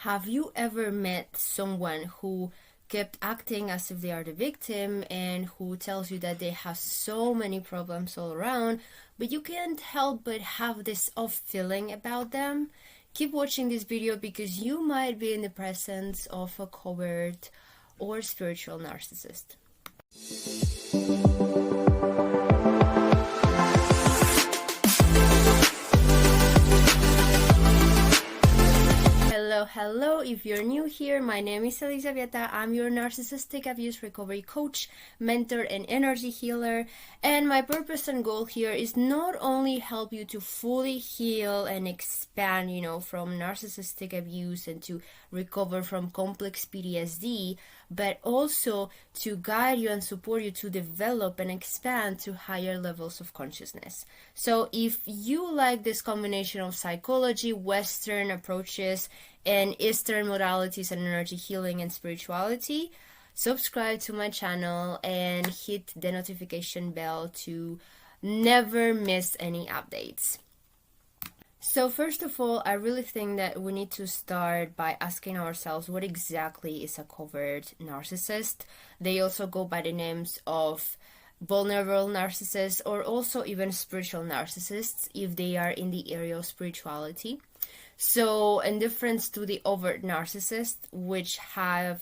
Have you ever met someone who kept acting as if they are the victim and who tells you that they have so many problems all around, but you can't help but have this off feeling about them? Keep watching this video because you might be in the presence of a covert or spiritual narcissist. Hello, if you're new here, my name is Elizabeth. I'm your narcissistic abuse recovery coach, mentor, and energy healer. And my purpose and goal here is not only help you to fully heal and expand, from narcissistic abuse and to recover from complex PTSD, but also to guide you and support you to develop and expand to higher levels of consciousness. So if you like this combination of psychology, Western approaches, and Eastern modalities and energy healing and spirituality, subscribe to my channel and hit the notification bell to never miss any updates. So first of all, I really think that we need to start by asking ourselves what exactly is a covert narcissist. They also go by the names of vulnerable narcissists or also even spiritual narcissists if they are in the area of spirituality. So in difference to the overt narcissist, which have,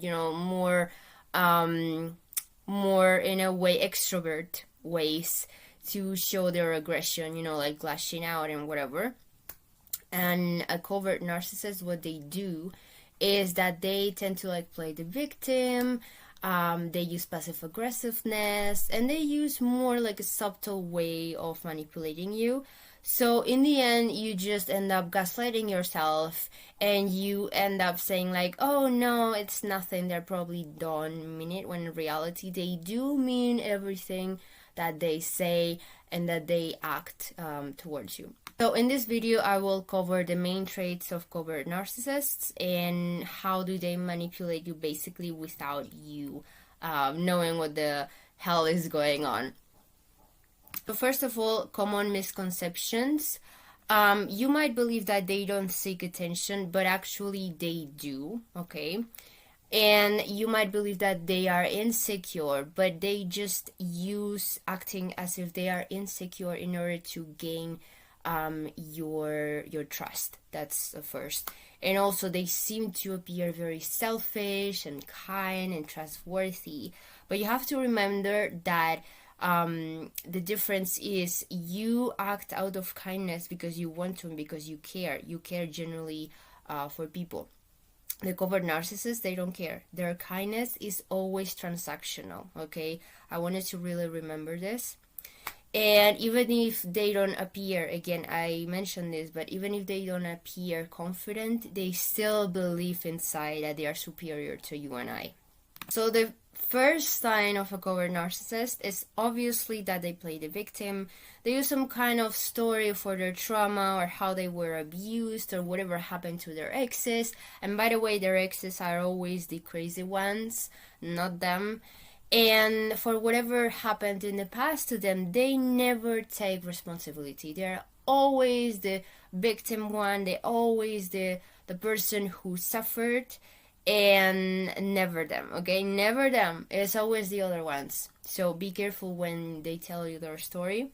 more in a way extrovert ways to show their aggression, like lashing out and whatever. And a covert narcissist, what they do is that they tend to play the victim. They use passive aggressiveness, and they use more a subtle way of manipulating you. So in the end, you just end up gaslighting yourself, and you end up saying oh no, it's nothing, they're probably don't mean it, when in reality they do mean everything that they say and that they act towards you. So in this video, I will cover the main traits of covert narcissists and how do they manipulate you basically without you knowing what the hell is going on. So first of all, common misconceptions. You might believe that they don't seek attention, but actually they do, okay? And you might believe that they are insecure, but they just use acting as if they are insecure in order to gain your trust. That's the first. And also they seem to appear very selfish and kind and trustworthy. But you have to remember that the difference is you act out of kindness because you want to and because you care. You care generally for people. The covert narcissists, they don't care. Their kindness is always transactional, okay? I wanted to really remember this. And even if they don't appear, again, I mentioned this, but even if they don't appear confident, they still believe inside that they are superior to you and I. So the first sign of a covert narcissist is obviously that they play the victim. They use some kind of story for their trauma or how they were abused or whatever happened to their exes. And by the way, their exes are always the crazy ones, not them. And for whatever happened in the past to them, they never take responsibility. They're always the victim one. They're always the person who suffered. And never them, okay? Never them. It's always the other ones. So be careful when they tell you their story.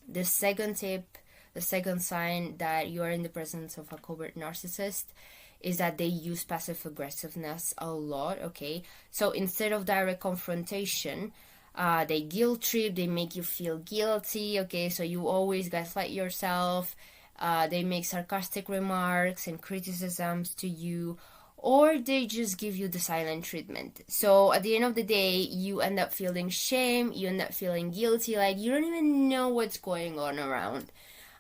The second tip, the second sign that you are in the presence of a covert narcissist is that they use passive aggressiveness a lot, okay? So instead of direct confrontation, they guilt trip, they make you feel guilty, okay? So you always gaslight yourself. They make sarcastic remarks and criticisms to you, or they just give you the silent treatment. So at the end of the day, you end up feeling shame, you end up feeling guilty, you don't even know what's going on around.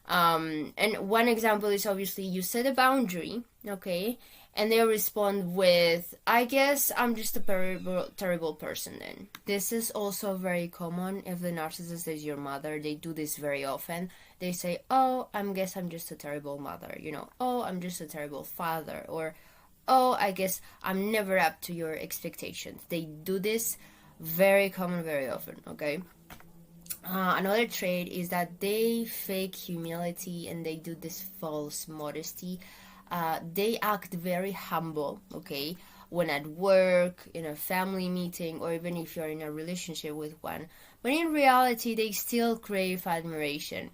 And one example is obviously you set a boundary, okay, and they respond with, I guess I'm just a terrible person then. This is also very common if the narcissist is your mother. They do this very often. They say, oh, I guess I'm just a terrible mother, oh, I'm just a terrible father, or oh, I guess I'm never up to your expectations. They do this very common, very often, okay? Another trait is that they fake humility and they do this false modesty. they act very humble, okay, when at work, in a family meeting, or even if you're in a relationship with one. But in reality, they still crave admiration.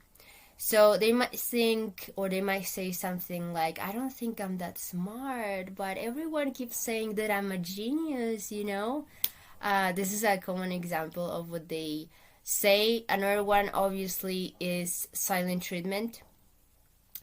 So they might think, or they might say something like, I don't think I'm that smart, but everyone keeps saying that I'm a genius, you know? This is a common example of what they say. Another one, obviously, is silent treatment.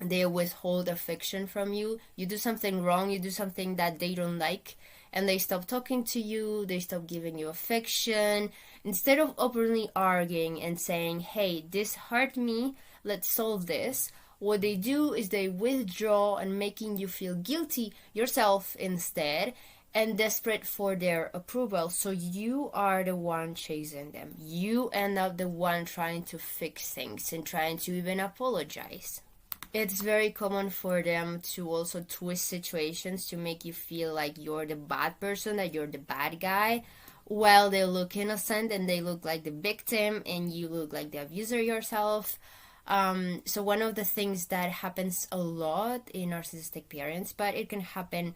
They withhold affection from you. You do something wrong, you do something that they don't like, and they stop talking to you, they stop giving you affection. Instead of openly arguing and saying, hey, this hurt me, let's solve this, what they do is they withdraw and making you feel guilty yourself instead, and desperate for their approval. So you are the one chasing them. You end up the one trying to fix things and trying to even apologize. It's very common for them to also twist situations to make you feel like you're the bad person, that you're the bad guy, while they look innocent and they look like the victim and you look like the abuser yourself. So one of the things that happens a lot in narcissistic parents, but it can happen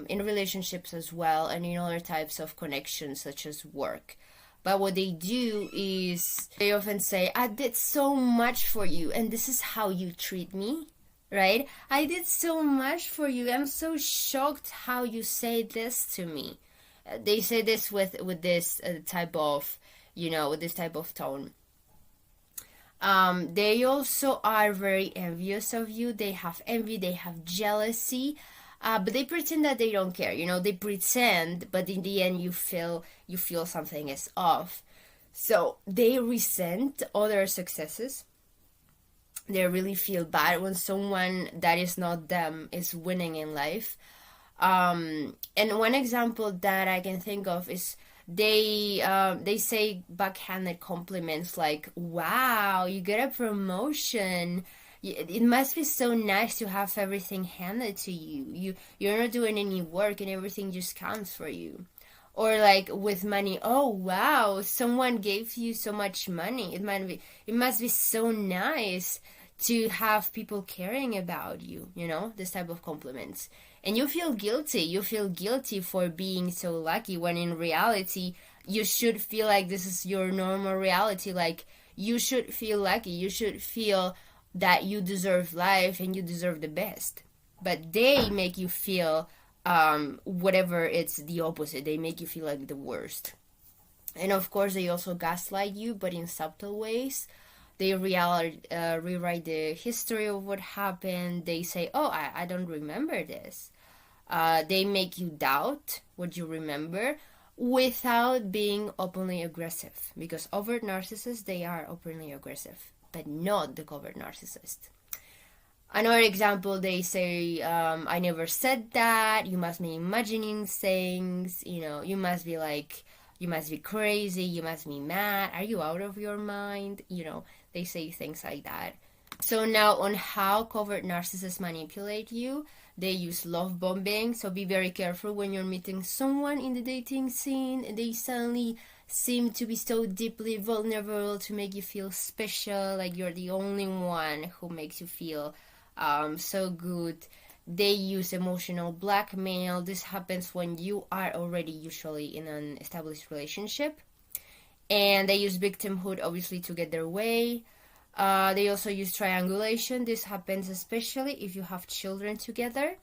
in relationships as well and in other types of connections such as work. But what they do is they often say, I did so much for you and this is how you treat me, right? I did so much for you. I'm so shocked how you say this to me. They say this with this type of, with this type of tone. They also are very envious of you. They have envy, they have jealousy. But they pretend that they don't care, they pretend, but in the end you feel something is off. So they resent other successes. They really feel bad when someone that is not them is winning in life. And one example that I can think of is they say backhanded compliments like, wow, you get a promotion. It must be so nice to have everything handed to you. You're not doing any work and everything just comes for you. Or like with money, oh wow, someone gave you so much money. It must be so nice to have people caring about you, this type of compliments. And you feel guilty. You feel guilty for being so lucky when in reality you should feel like this is your normal reality. Like you should feel lucky. You should feel that you deserve life and you deserve the best. But they make you feel whatever, it's the opposite. They make you feel like the worst. And of course they also gaslight you, but in subtle ways. They rewrite the history of what happened. They say, oh, I don't remember this. They make you doubt what you remember without being openly aggressive. Because overt narcissists, they are openly aggressive, but not the covert narcissist. Another example, they say, I never said that, you must be imagining things, you must be crazy, you must be mad, are you out of your mind? They say things like that. So now on how covert narcissists manipulate you, they use love bombing, so be very careful when you're meeting someone in the dating scene and they suddenly seem to be so deeply vulnerable to make you feel special, like you're the only one who makes you feel so good. They use emotional blackmail. This happens when you are already usually in an established relationship. And they use victimhood, obviously, to get their way. They also use triangulation. This happens especially if you have children together.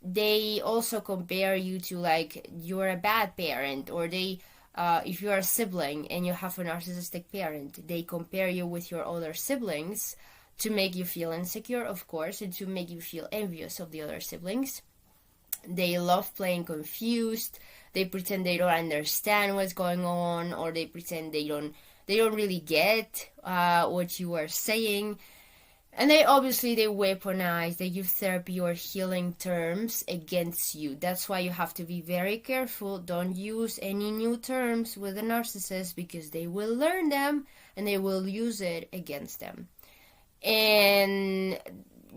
They also compare you to, like, you're a bad parent, or if you're a sibling and you have a narcissistic parent, they compare you with your other siblings to make you feel insecure, of course, and to make you feel envious of the other siblings. They love playing confused. They pretend they don't understand what's going on, or they pretend they don't really get what you are saying. And they weaponize, they use therapy or healing terms against you. That's why you have to be very careful. Don't use any new terms with a narcissist, because they will learn them and they will use it against them. And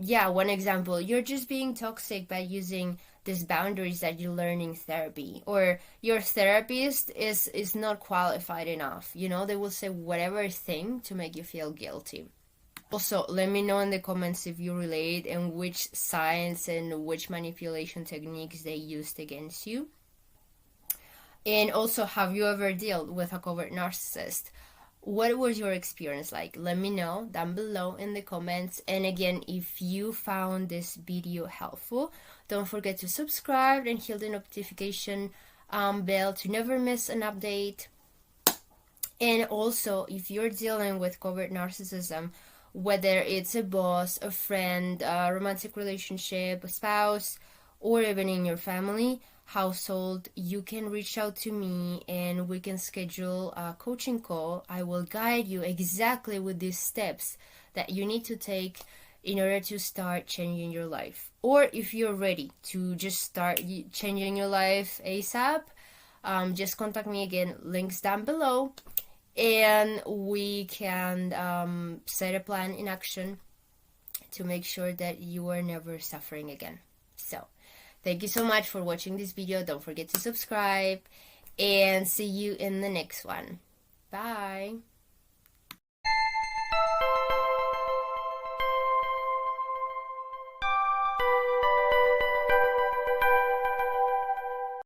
yeah, one example, you're just being toxic by using these boundaries that you learn in therapy, or your therapist is not qualified enough. They will say whatever thing to make you feel guilty. Also, let me know in the comments if you relate and which signs and which manipulation techniques they used against you. And also, have you ever dealt with a covert narcissist? What was your experience like? Let me know down below in the comments. And again, if you found this video helpful, don't forget to subscribe and hit the notification bell to never miss an update. And also, if you're dealing with covert narcissism, whether it's a boss, a friend, a romantic relationship, a spouse, or even in your family household, you can reach out to me and we can schedule a coaching call. I will guide you exactly with these steps that you need to take in order to start changing your life. Or if you're ready to just start changing your life ASAP, just contact me again, links down below, and we can set a plan in action to make sure that you are never suffering again. So, thank you so much for watching this video. Don't forget to subscribe and see you in the next one. Bye.